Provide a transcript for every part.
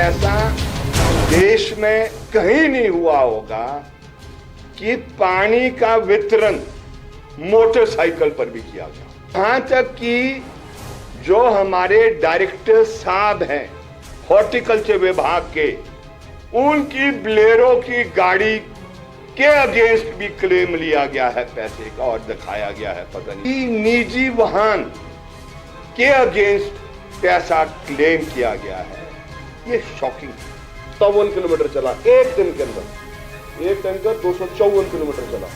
ऐसा देश में कहीं नहीं हुआ होगा कि पानी का वितरण मोटरसाइकिल पर भी किया गया। यहां तक कि जो हमारे डायरेक्टर साहब हैं हॉर्टिकल्चर विभाग के, उनकी ब्लेरो की गाड़ी के अगेंस्ट भी क्लेम लिया गया है पैसे का और दिखाया गया है पता नहीं निजी वाहन के अगेंस्ट पैसा क्लेम किया गया है। ये शॉकिंग। 57 किलोमीटर चला एक दिन के अंदर, एक टैंकर 254 किलोमीटर चला।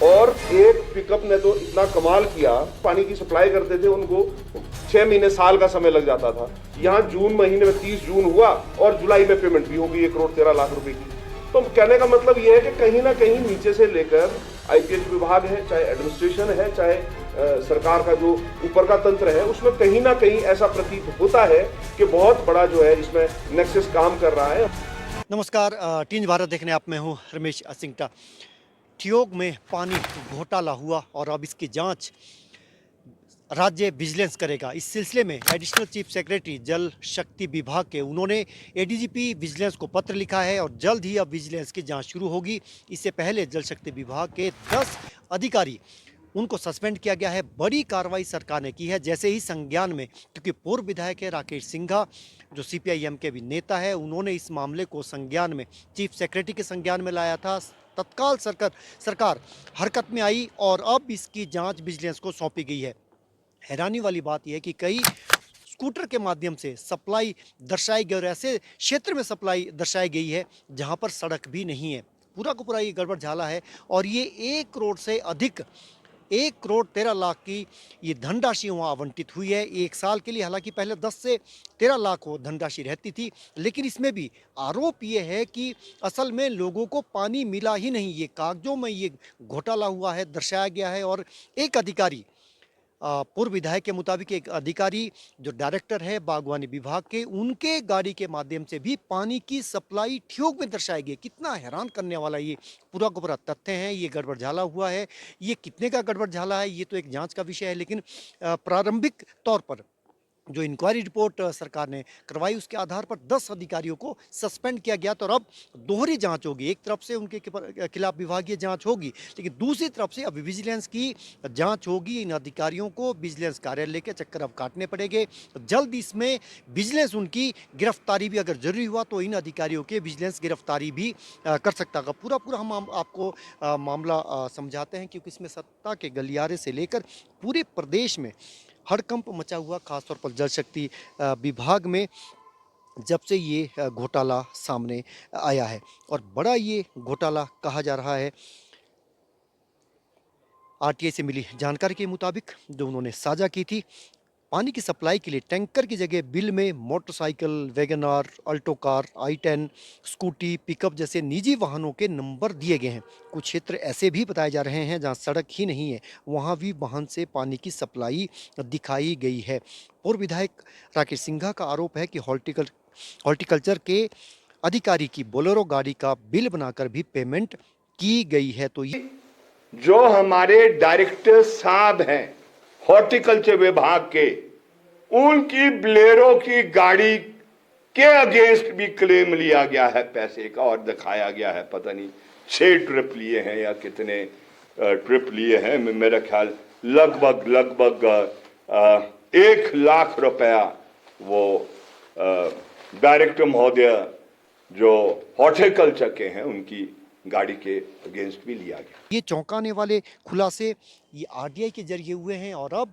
और एक पिकअप ने तो इतना कमाल किया, पानी की सप्लाई करते थे उनको 6 महीने साल का समय लग जाता था। यहाँ जून महीने में 30 जून हुआ और जुलाई में पेमेंट भी हो गई 1 करोड़ 13 लाख रुपए की। तो कहने का मतलब यह है कि कहीं ना कहीं नीचे से लेकर आईपीएच विभाग है, चाहे एडमिनिस्ट्रेशन है, चाहे सरकार का जो ऊपर का तंत्र है, उसमें कहीं ना कहीं ऐसा प्रतीत होता है कि बहुत बड़ा जो है इसमें नेक्सस काम कर रहा है। नमस्कार, टीन भारत देखने आप में हूँ रमेश सिंगटा। ठियोग में पानी घोटाला हुआ और अब इसकी जांच राज्य विजिलेंस करेगा। इस सिलसिले में एडिशनल चीफ सेक्रेटरी जल शक्ति विभाग के उन्होंने एडीजीपी विजिलेंस को पत्र लिखा है और जल्द ही अब विजिलेंस की जांच शुरू होगी। इससे पहले जल शक्ति विभाग के 10 अधिकारी उनको सस्पेंड किया गया है। बड़ी कार्रवाई सरकार ने की है जैसे ही संज्ञान में, क्योंकि पूर्व विधायक है राकेश सिंघा जो सीपीआईएम के भी नेता है, उन्होंने इस मामले को संज्ञान में चीफ सेक्रेटरी के संज्ञान में लाया था। तत्काल सरकार हरकत में आई और अब इसकी जांच विजिलेंस को सौंपी गई है। हैरानी वाली बात यह है कि कई स्कूटर के माध्यम से सप्लाई दर्शाई गई और ऐसे क्षेत्र में सप्लाई दर्शाई गई है जहां पर सड़क भी नहीं है। पूरा का पूरा ये गड़बड़ झाला है और ये 1 करोड़ से अधिक 1 करोड़ 13 लाख की ये धनराशि वहाँ आवंटित हुई है 1 साल के लिए। हालांकि पहले 10 से 13 लाख वो धनराशि रहती थी, लेकिन इसमें भी आरोप ये है कि असल में लोगों को पानी मिला ही नहीं। ये कागजों में ये घोटाला हुआ है, दर्शाया गया है। और एक अधिकारी, पूर्व विधायक के मुताबिक एक अधिकारी जो डायरेक्टर है बागवानी विभाग के, उनके गाड़ी के माध्यम से भी पानी की सप्लाई ठियोग में दर्शाई गई। कितना हैरान करने वाला ये पूरा का पूरा तथ्य है। ये गड़बड़ झाला हुआ है। ये कितने का गड़बड़ झाला है ये तो एक जांच का विषय है, लेकिन प्रारंभिक तौर पर जो इंक्वायरी रिपोर्ट सरकार ने करवाई उसके आधार पर 10 अधिकारियों को सस्पेंड किया गया। तो अब दोहरी जांच होगी। एक तरफ से उनके खिलाफ विभागीय जांच होगी, लेकिन दूसरी तरफ से अब विजिलेंस की जांच होगी। इन अधिकारियों को विजिलेंस कार्यालय के चक्कर अब काटने पड़ेंगे। जल्द इसमें विजिलेंस उनकी गिरफ्तारी भी अगर जरूरी हुआ तो इन अधिकारियों के विजिलेंस गिरफ्तारी भी कर सकता है। पूरा हम आपको मामला समझाते हैं, क्योंकि इसमें सत्ता के गलियारे से लेकर पूरे प्रदेश में हड़कंप मचा हुआ, खासतौर पर जल शक्ति विभाग में जब से ये घोटाला सामने आया है। और बड़ा ये घोटाला कहा जा रहा है। आरटीआई से मिली जानकारी के मुताबिक जो उन्होंने साझा की थी, पानी की सप्लाई के लिए टैंकर की जगह बिल में motorcycle, WagonR, Alto car, i10, scooty, pickup जैसे निजी वाहनों के नंबर दिए गए हैं। कुछ क्षेत्र ऐसे भी बताए जा रहे हैं जहां सड़क ही नहीं है, वहां भी वाहन से पानी की सप्लाई दिखाई गई है। पूर्व विधायक राकेश सिंघा का आरोप है कि हॉर्टिकल्चर के अधिकारी की बोलेरो गाड़ी का बिल बनाकर भी पेमेंट की गई है। तो ये जो हमारे डायरेक्टर साहब हैं हॉर्टिकल्चर विभाग के, उनकी ब्लेरो की गाड़ी के अगेंस्ट भी क्लेम लिया गया है पैसे का और दिखाया गया है पता नहीं 6 ट्रिप लिए हैं या कितने ट्रिप लिए हैं। मेरा ख्याल लगभग 1 लाख रुपया वो डायरेक्टर महोदय जो हॉर्टिकल्चर के हैं उनकी गाड़ी के अगेंस्ट भी लिया गया। ये चौंकाने वाले खुलासे ये आरटीआई के जरिए हुए हैं और अब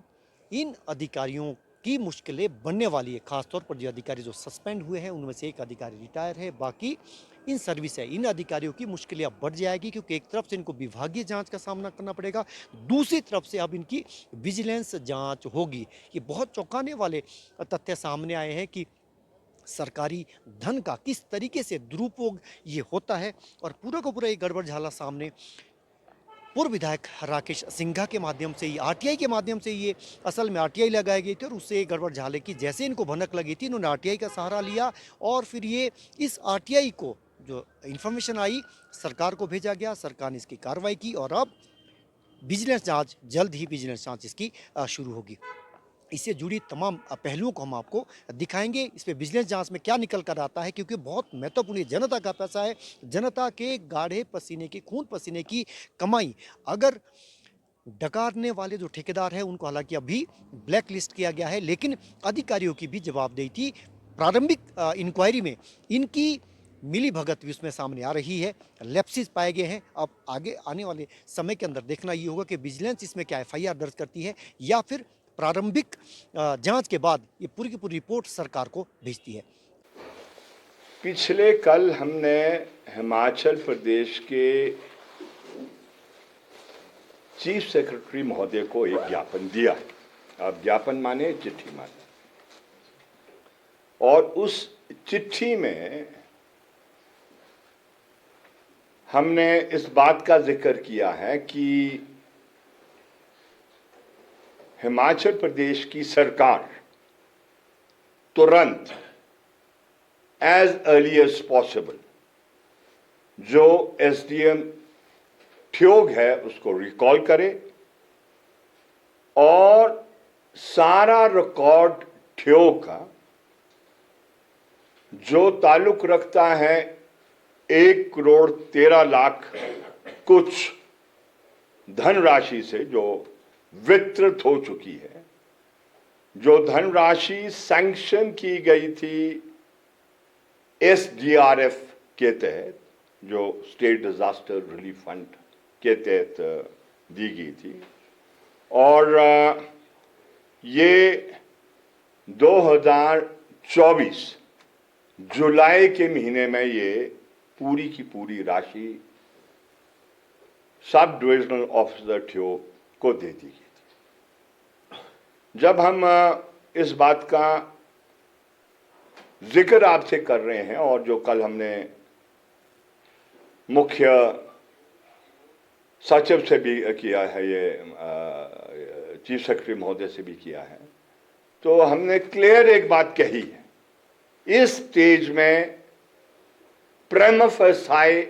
इन अधिकारियों की मुश्किलें बनने वाली है। खासतौर पर जो अधिकारी जो सस्पेंड हुए हैं उनमें से एक अधिकारी रिटायर है, बाकी इन सर्विस है। इन अधिकारियों की मुश्किलें अब बढ़ जाएगी, क्योंकि एक तरफ से इनको विभागीय जांच का सामना करना पड़ेगा, दूसरी तरफ से अब इनकी विजिलेंस जांच होगी। ये बहुत चौंकाने वाले तथ्य सामने आए हैं कि सरकारी धन का किस तरीके से दुरुपयोग ये होता है। और पूरा का पूरा ये गड़बड़ झाला सामने पूर्व विधायक राकेश सिंघा के माध्यम से ही, आरटीआई के माध्यम से ये असल में आरटीआई लगाई गई थी और उससे गड़बड़ झाले की जैसे इनको भनक लगी थी, इन्होंने आरटीआई का सहारा लिया और फिर ये इस आरटीआई को जो इन्फॉर्मेशन आई सरकार को भेजा गया, सरकार ने इसकी कार्रवाई की और अब विजिलेंस जांच, जल्द ही विजिलेंस जांच इसकी शुरू होगी। इससे जुड़ी तमाम पहलुओं को हम आपको दिखाएंगे। इस पे विजिलेंस जांच में क्या निकल कर आता है, क्योंकि बहुत महत्वपूर्ण जनता का पैसा है, जनता के गाढ़े पसीने की, खून पसीने की कमाई। अगर डकारने वाले जो ठेकेदार हैं उनको हालांकि अभी ब्लैक लिस्ट किया गया है, लेकिन अधिकारियों की भी जवाबदेही थी। प्रारंभिक इंक्वायरी में इनकी मिली भगत भी उसमें सामने आ रही है, लैप्सेस पाए गए हैं। अब आगे आने वाले समय के अंदर देखना ये होगा कि विजिलेंस इसमें क्या एफआईआर दर्ज करती है या फिर प्रारंभिक जांच के बाद ये पूरी की पूरी रिपोर्ट सरकार को भेजती है। पिछले कल हमने हिमाचल प्रदेश के चीफ सेक्रेटरी महोदय को एक ज्ञापन दिया है। अब ज्ञापन माने चिट्ठी माने, और उस चिट्ठी में हमने इस बात का जिक्र किया है कि हिमाचल प्रदेश की सरकार तुरंत एज अर्ली एज पॉसिबल जो एसडीएम ठियोग है उसको रिकॉल करे और सारा रिकॉर्ड ठियोग का जो ताल्लुक रखता है 1,13,00,000 कुछ धनराशि से जो वितरित हो चुकी है, जो धनराशि सैंक्शन की गई थी एसडीआरएफ के तहत, जो स्टेट डिजास्टर रिलीफ फंड के तहत दी गई थी, और ये 2024 जुलाई के महीने में ये पूरी की पूरी राशि सब डिविजनल ऑफिसर ठियोग को दे दी गई थी। जब हम इस बात का जिक्र आपसे कर रहे हैं और जो कल हमने मुख्य सचिव से भी किया है, ये चीफ सेक्रेटरी महोदय से भी किया है, तो हमने क्लियर एक बात कही है, इस स्टेज में प्रीमा फेसाई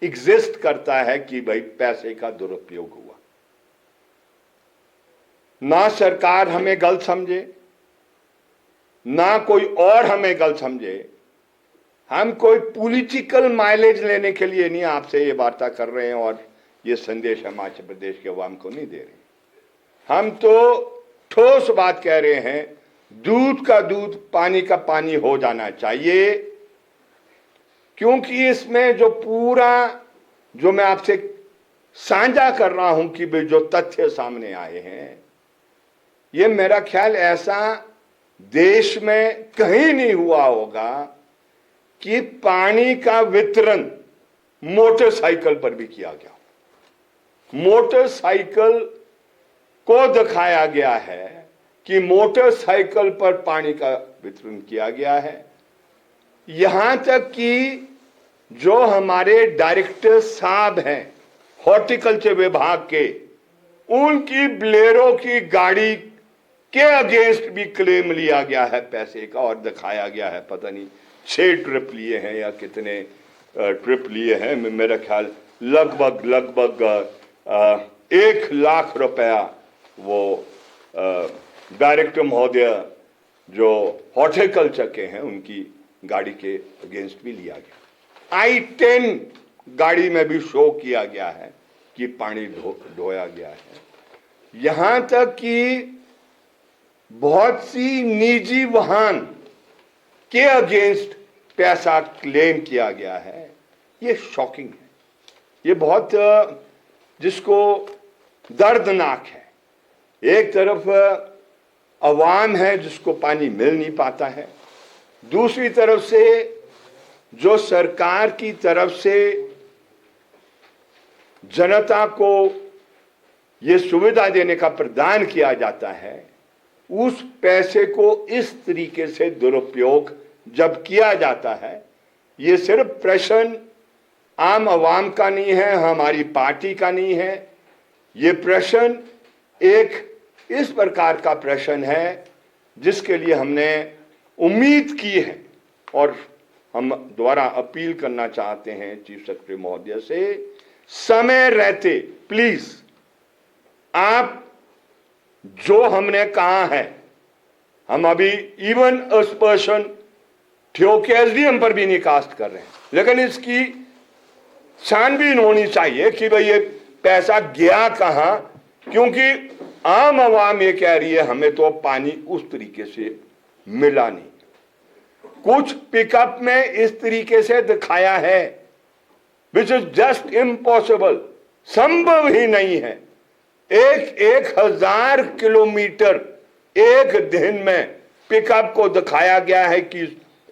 एग्जिस्ट करता है कि भाई पैसे का दुरुपयोग हुआ। ना सरकार हमें गलत समझे, ना कोई और हमें गलत समझे। हम कोई पॉलिटिकल माइलेज लेने के लिए नहीं आपसे ये वार्ता कर रहे हैं और ये संदेश हिमाचल प्रदेश के अवाम को नहीं दे रहे। हम तो ठोस बात कह रहे हैं, दूध का दूध, पानी का पानी हो जाना चाहिए, क्योंकि इसमें जो पूरा जो मैं आपसे साझा कर रहा हूं कि जो तथ्य सामने आए हैं, ये मेरा ख्याल ऐसा देश में कहीं नहीं हुआ होगा कि पानी का वितरण मोटरसाइकिल पर भी किया गया। मोटरसाइकिल को दिखाया गया है कि मोटरसाइकिल पर पानी का वितरण किया गया है। यहां तक कि जो हमारे डायरेक्टर साहब हैं हॉर्टिकल्चर विभाग के, उनकी ब्लेरो की गाड़ी के अगेंस्ट भी क्लेम लिया गया है पैसे का और दिखाया गया है, पता नहीं 6 ट्रिप लिए हैं या कितने ट्रिप लिए हैं, मेरा ख्याल लगभग 1 लाख रुपया वो डायरेक्टर महोदय जो हॉर्टिकल्चर के हैं उनकी गाड़ी के अगेंस्ट भी लिया गया। I-10 गाड़ी में भी शो किया गया है कि पानी ढोया गया है। यहां तक कि बहुत सी निजी वाहन के अगेंस्ट पैसा क्लेम किया गया है। ये शॉकिंग है, ये बहुत जिसको दर्दनाक है। एक तरफ अवाम है जिसको पानी मिल नहीं पाता है, दूसरी तरफ से जो सरकार की तरफ से जनता को ये सुविधा देने का प्रदान किया जाता है, उस पैसे को इस तरीके से दुरुपयोग जब किया जाता है, ये सिर्फ प्रश्न आम आवाम का नहीं है, हमारी पार्टी का नहीं है, ये प्रश्न एक इस प्रकार का प्रश्न है जिसके लिए हमने उम्मीद की है और हम दोबारा अपील करना चाहते हैं चीफ सेक्रेटरी महोदय से, समय रहते प्लीज आप जो हमने कहा है हम अभी इवन पर्सन ठियोग के एसडीएम पर भी नहीं कास्ट कर रहे हैं, लेकिन इसकी छानबीन होनी चाहिए कि भाई ये पैसा गया कहां, क्योंकि आम आवाम ये कह रही है हमें तो पानी उस तरीके से मिला नहीं। कुछ पिकअप में इस तरीके से दिखाया है विच इज जस्ट इम्पॉसिबल, संभव ही नहीं है। 1000 किलोमीटर एक दिन में पिकअप को दिखाया गया है कि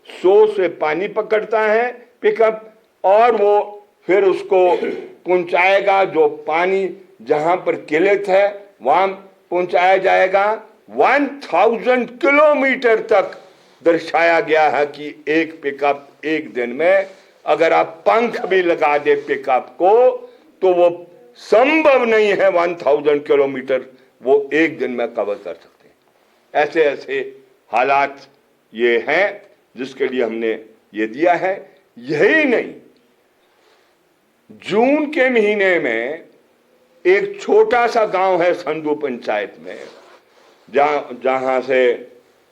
100 से पानी पकड़ता है पिकअप, और वो फिर उसको पहुंचाएगा, जो पानी जहां पर किलित है वहां पहुंचाया जाएगा। 1000 किलोमीटर तक दर्शाया गया है कि एक पिकअप एक दिन में, अगर आप पंख भी लगा दे पिकअप को तो वो संभव नहीं है 1000 किलोमीटर वो एक दिन में कवर कर सकते हैं। ऐसे ऐसे हालात ये हैं जिसके लिए हमने ये दिया है। यही नहीं, जून के महीने में एक छोटा सा गांव है संधू पंचायत में, जहां से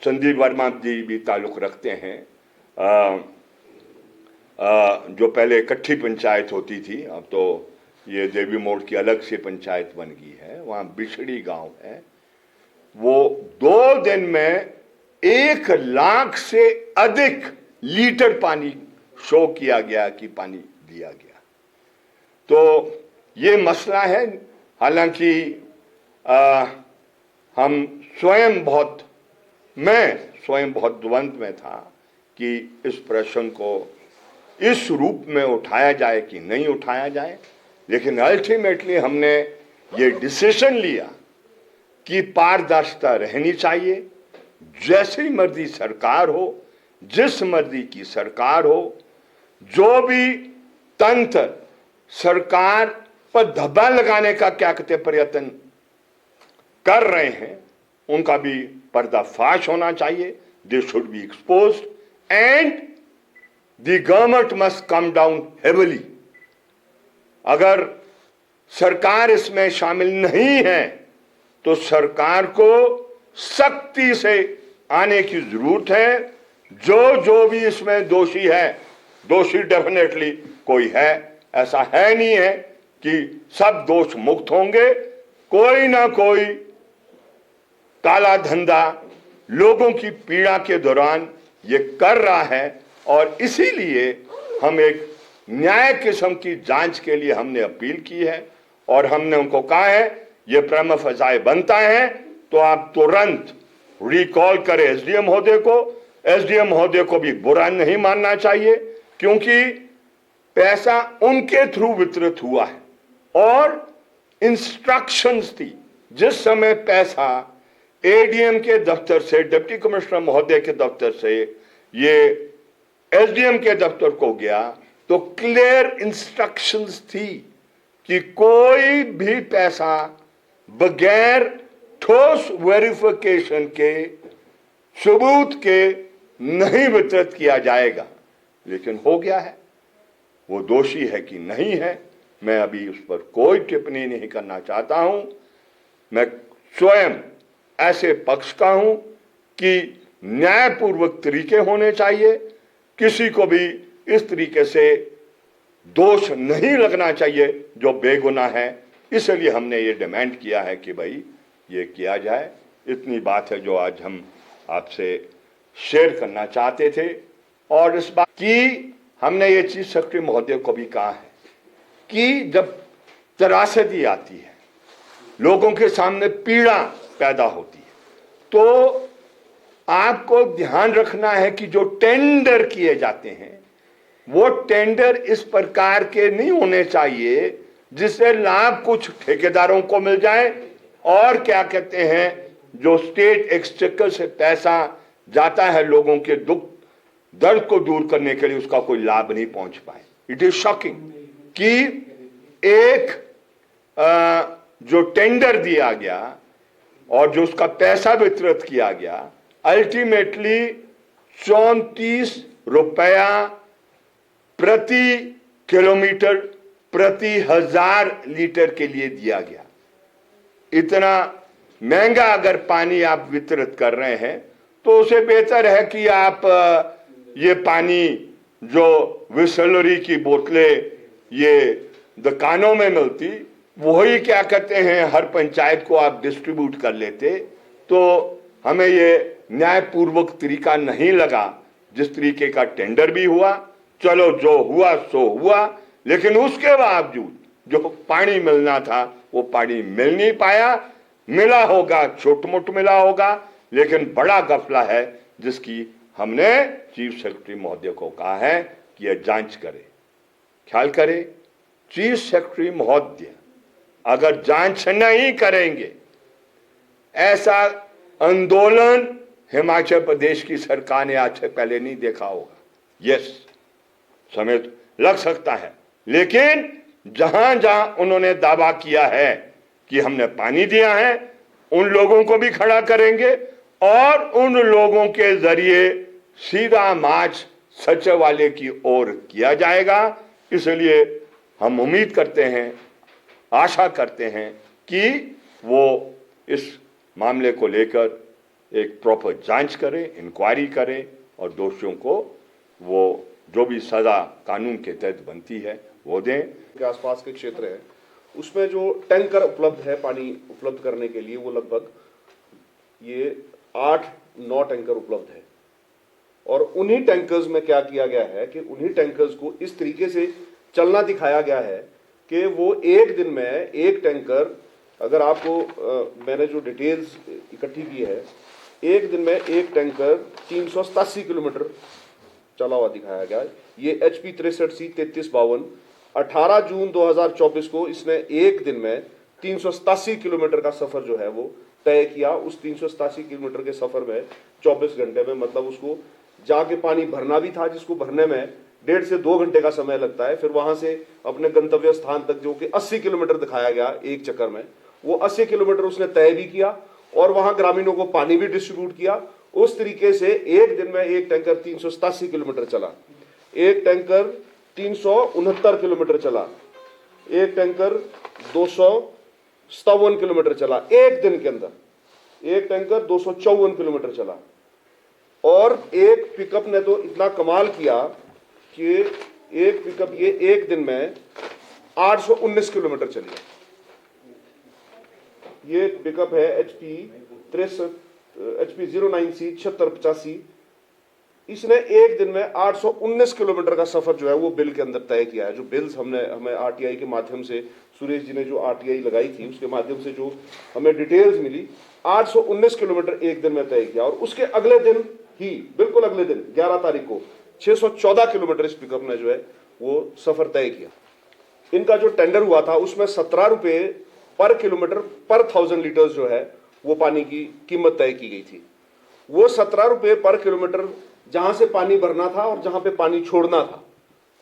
संदीप वर्मा जी भी ताल्लुक रखते हैं, जो पहले इकट्ठी पंचायत होती थी, अब तो ये देवी मोड़ की अलग से पंचायत बन गई है। वहां बिछड़ी गांव है, वो 2 दिन में 1 लाख से अधिक लीटर पानी शो किया गया कि पानी दिया गया। तो ये मसला है। हालांकि मैं स्वयं बहुत द्वंद में था कि इस प्रश्न को इस रूप में उठाया जाए कि नहीं उठाया जाए, लेकिन अल्टीमेटली हमने ये डिसीजन लिया कि पारदर्शिता रहनी चाहिए। जैसी मर्जी सरकार हो, जिस मर्जी की सरकार हो, जो भी तंत्र सरकार पर धब्बा लगाने का क्या कहते प्रयत्न कर रहे हैं, उनका भी पर्दाफाश होना चाहिए। They should be exposed and the government must come down heavily. अगर सरकार इसमें शामिल नहीं है तो सरकार को सख्ती से आने की जरूरत है। जो भी इसमें दोषी है, दोषी डेफिनेटली कोई है, ऐसा है नहीं है कि सब दोष मुक्त होंगे। कोई ना कोई काला धंधा लोगों की पीड़ा के दौरान ये कर रहा है, और इसीलिए हम एक न्याय किस्म की जांच के लिए हमने अपील की है, और हमने उनको कहा है ये प्रमा फजाए बनता है तो आप तुरंत रिकॉल करें एसडीएम महोदय को। एसडीएम महोदय को भी बुरा नहीं मानना चाहिए, क्योंकि पैसा उनके थ्रू वितरित हुआ है और इंस्ट्रक्शंस थी। जिस समय पैसा एडीएम के दफ्तर से, डिप्टी कमिश्नर महोदय के दफ्तर से ये एसडीएम के दफ्तर को गया, तो क्लियर इंस्ट्रक्शंस थी कि कोई भी पैसा बगैर ठोस वेरिफिकेशन के, सबूत के नहीं वितरित किया जाएगा। लेकिन हो गया है। वो दोषी है कि नहीं है, मैं अभी उस पर कोई टिप्पणी नहीं करना चाहता हूं। मैं स्वयं ऐसे पक्ष का हूं कि न्यायपूर्वक तरीके होने चाहिए, किसी को भी इस तरीके से दोष नहीं लगना चाहिए जो बेगुनाह है। इसलिए हमने ये डिमांड किया है कि भाई ये किया जाए। इतनी बात है जो आज हम आपसे शेयर करना चाहते थे। और इस बात की हमने ये चीफ सेक्रेटरी महोदय को भी कहा है कि जब त्रासदी आती है, लोगों के सामने पीड़ा पैदा होती है, तो आपको ध्यान रखना है कि जो टेंडर किए जाते हैं वो टेंडर इस प्रकार के नहीं होने चाहिए जिससे लाभ कुछ ठेकेदारों को मिल जाए, और क्या कहते हैं जो स्टेट एक्सचेकर से पैसा जाता है लोगों के दुख दर्द को दूर करने के लिए, उसका कोई लाभ नहीं पहुंच पाए। इट इज शॉकिंग कि एक जो टेंडर दिया गया और जो उसका पैसा वितरित किया गया, अल्टीमेटली 34 रुपया प्रति किलोमीटर प्रति 1000 लीटर के लिए दिया गया। इतना महंगा अगर पानी आप वितरित कर रहे हैं तो उसे बेहतर है कि आप ये पानी जो विसलरी की बोतलें ये दुकानों में मिलती, वही क्या कहते हैं, हर पंचायत को आप डिस्ट्रीब्यूट कर लेते, तो हमें ये न्यायपूर्वक तरीका नहीं लगा। जिस तरीके का टेंडर भी हुआ, चलो जो हुआ सो हुआ, लेकिन उसके बावजूद जो पानी मिलना था वो पानी मिल नहीं पाया। मिला होगा, छोट मोट मिला होगा, लेकिन बड़ा गफला है जिसकी हमने चीफ सेक्रेटरी महोदय को कहा है कि यह जांच करे, ख्याल करे। चीफ सेक्रेटरी महोदय अगर जांच नहीं करेंगे, ऐसा आंदोलन हिमाचल प्रदेश की सरकार ने आज से पहले नहीं देखा होगा। यस, समय लग सकता है, लेकिन जहां जहां उन्होंने दावा किया है कि हमने पानी दिया है, उन लोगों को भी खड़ा करेंगे और उन लोगों के जरिए सीधा मार्च सचिवालय की ओर किया जाएगा। इसलिए हम उम्मीद करते हैं, आशा करते हैं कि वो इस मामले को लेकर एक प्रॉपर जांच करें, इंक्वायरी करें और दोषियों को वो जो भी सजा कानून के तहत बनती है वो दें। के आसपास के क्षेत्र है उसमें जो टैंकर उपलब्ध है पानी उपलब्ध करने के लिए, वो लगभग ये 8-9 टैंकर उपलब्ध है। और उन्हीं टैंकर्स में क्या किया गया है कि उन्हीं टैंकर्स को इस तरीके से चलना दिखाया गया है कि वो एक दिन में एक टैंकर, अगर आपको मैंने जो डिटेल्स इकट्ठी की है, एक दिन में एक टैंकर 387 किलोमीटर चला हुआ दिखाया गया है। ये HP 63C 3352 18 जून 2024 को इसने एक दिन में 387 किलोमीटर का सफर जो है वो तय किया। उस 387 किलोमीटर के सफर में 24 घंटे में, मतलब उसको जाके पानी भरना भी था, जिसको भरने में 1.5 से 2 घंटे का समय लगता है। फिर वहां से अपने गंतव्य स्थान तक जो कि 80 किलोमीटर दिखाया गया एक चक्कर में, वो 80 किलोमीटर उसने तय भी किया और वहां ग्रामीणों को पानी भी डिस्ट्रीब्यूट किया। उस तरीके से एक दिन में एक टैंकर 387 किलोमीटर चला, एक टैंकर 369 किलोमीटर चला, एक टैंकर 257 किलोमीटर चला एक दिन के अंदर, एक टैंकर 254 किलोमीटर चला। और एक पिकअप ने तो इतना कमाल किया कि एक पिकअप ये एक दिन में 819 किलोमीटर चली। ये पिकअप है HP 09C 7685। इसने एक दिन में 819 किलोमीटर का सफर जो है वो बिल के अंदर तय किया है। जो बिल्स हमें RTI के माध्यम से, सुरेश जी ने जो RTI लगाई थी उसके माध्यम से जो हमें डिटेल्स मिली, 819 किलोमीटर एक दिन में तय किया। और उसके अगले दिन ही, बिल्कुल अगले दिन 11 तारीख को 614 किलोमीटर इस पिकअप ने जो है वो सफर तय किया। इनका जो टेंडर हुआ था उसमें 17 रुपए पर किलोमीटर पर 1000 लीटर जो है वो पानी की कीमत तय की गई थी। वो 17 रुपए पर किलोमीटर जहां से पानी भरना था और जहां पे पानी छोड़ना था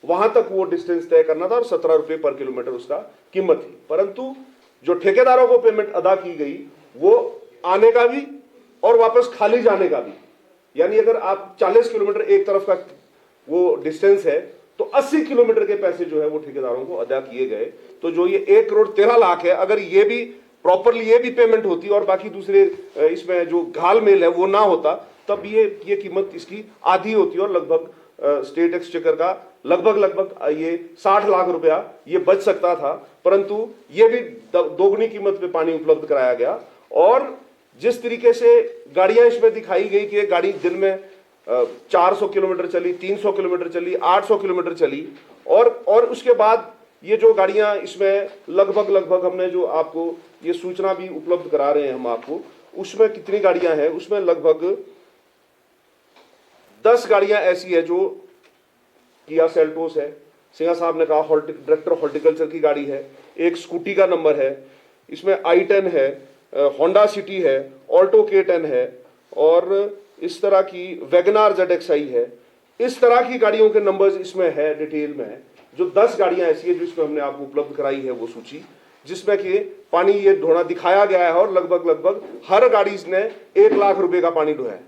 वहां तक वो डिस्टेंस तय करना था और 17 रुपए पर किलोमीटर उसका कीमत थी। परंतु जो ठेकेदारों को पेमेंट अदा की गई वो आने का भी और वापस खाली जाने का भी, यानी अगर आप 40 किलोमीटर एक तरफ का वो डिस्टेंस है तो 80 किलोमीटर के पैसे जो है वो ठेकेदारों को अदा किए गए। तो जो ये 1 करोड़ 13 लाख है, अगर ये भी प्रॉपरली ये भी पेमेंट होती और बाकी दूसरे इसमें जो घालमेल है वो ना होता, तब ये कीमत इसकी आधी होती और लगभग स्टेट एक्सचेकर का लगभग ये 60 लाख रुपया ये बच सकता था। परंतु ये भी दोगुनी कीमत पे पानी उपलब्ध कराया गया। और जिस तरीके से गाड़ियां इसमें दिखाई गई कि गाड़ी दिन में 400 किलोमीटर चली, 300 किलोमीटर चली, 800 किलोमीटर चली, और उसके बाद ये जो गाड़ियां इसमें लगभग हमने जो आपको ये सूचना भी उपलब्ध करा रहे हैं हम आपको, उसमें कितनी गाड़ियां हैं, उसमें लगभग 10 गाड़ियां ऐसी है जो किया सेल्टोस है, सिंघा साहब ने कहा डायरेक्टर हॉर्टिकल्चर की गाड़ी है, एक स्कूटी का नंबर है, इसमें i10 है, होंडा सिटी है, ऑल्टो K10 है और इस तरह की वैगनार ZXi है। इस तरह की गाड़ियों के नंबर्स इसमें है, डिटेल में है। जो 10 गाड़ियां ऐसी है जिसमें हमने आपको उपलब्ध कराई है वो सूची, जिसमें कि पानी ये ढोना दिखाया गया है और लगभग हर गाड़ी ने 1 लाख रुपए का पानी ढोया है।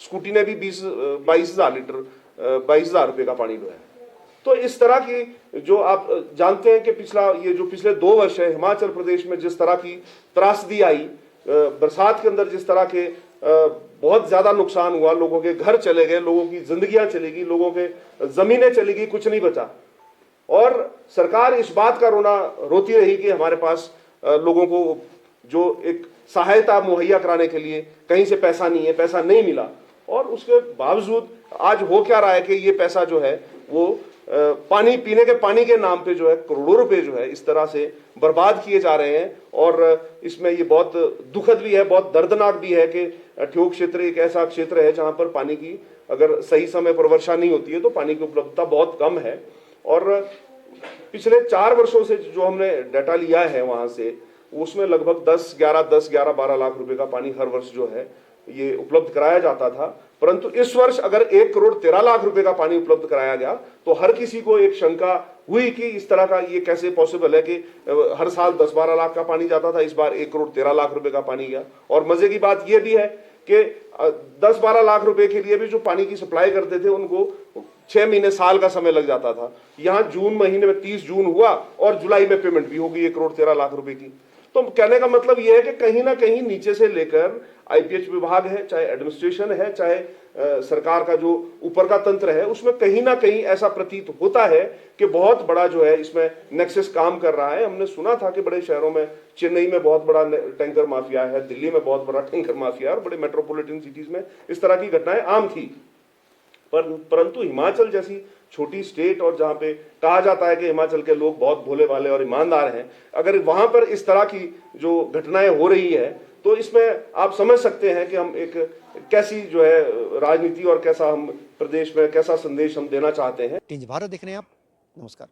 स्कूटी ने भी 22,000 लीटर 22,000 रुपए का पानी ढोया है। तो इस तरह की जो आप जानते हैं कि पिछले 2 वर्ष है हिमाचल प्रदेश में जिस तरह की त्रासदी आई, बरसात के अंदर जिस तरह के बहुत ज्यादा नुकसान हुआ, लोगों के घर चले गए, लोगों की जिंदगियां चली गई, लोगों के जमीनें चली गई, कुछ नहीं बचा। और सरकार इस बात का रोती रही कि हमारे पास लोगों को जो एक सहायता मुहैया कराने के लिए कहीं से पैसा नहीं है, पैसा नहीं मिला। और उसके बावजूद आज हो क्या रहा है कि ये पैसा जो है वो पानी पीने के पानी के नाम पे जो है करोड़ों रुपए जो है इस तरह से बर्बाद किए जा रहे हैं। और इसमें ये बहुत दुखद भी है, बहुत दर्दनाक भी है कि ठियोग क्षेत्र एक ऐसा क्षेत्र है जहां पर पानी की अगर सही समय पर वर्षा नहीं होती है तो पानी की उपलब्धता बहुत कम है। और पिछले 4 वर्षों से जो हमने डाटा लिया है वहां से, उसमें लगभग 10-11-12 लाख रुपए का पानी हर वर्ष जो है ये उपलब्ध कराया जाता था। परंतु इस वर्ष अगर 1,13,00,000 रुपए का पानी उपलब्ध कराया गया तो हर किसी को एक शंका हुई कि इस तरह का ये कैसे पॉसिबल है कि हर साल 10-12 लाख का पानी जाता था, इस बार 1,13,00,000 रुपए का पानी गया। और मजे की बात यह भी है कि 10-12 लाख रुपए के लिए भी जो पानी की सप्लाई करते थे उनको 6 महीने साल का समय लग जाता था। यहाँ जून महीने में 30 जून हुआ और जुलाई में पेमेंट भी होगी 1,13,00,000 रुपए की। तो कहने का मतलब यह है कि कहीं ना कहीं नीचे से लेकर आईपीएच विभाग है, चाहे एडमिनिस्ट्रेशन है, चाहे सरकार का जो ऊपर का तंत्र है, उसमें कहीं ना कहीं ऐसा प्रतीत होता है कि बहुत बड़ा जो है इसमें नेक्सस काम कर रहा है। हमने सुना था कि बड़े शहरों में, चेन्नई में बहुत बड़ा टैंकर माफिया है, दिल्ली में बहुत बड़ा टैंकर माफिया है और बड़े मेट्रोपॉलिटन सिटीज में इस तरह की घटनाएं आम थी। परंतु हिमाचल जैसी छोटी स्टेट और जहां पे कहा जाता है कि हिमाचल के लोग बहुत भोले भाले और ईमानदार हैं, अगर वहां पर इस तरह की जो घटनाएं हो रही है तो इसमें आप समझ सकते हैं कि हम एक कैसी जो है राजनीति और कैसा हम प्रदेश में कैसा संदेश हम देना चाहते हैं। टिंज भारत देख रहे हैं आप, नमस्कार।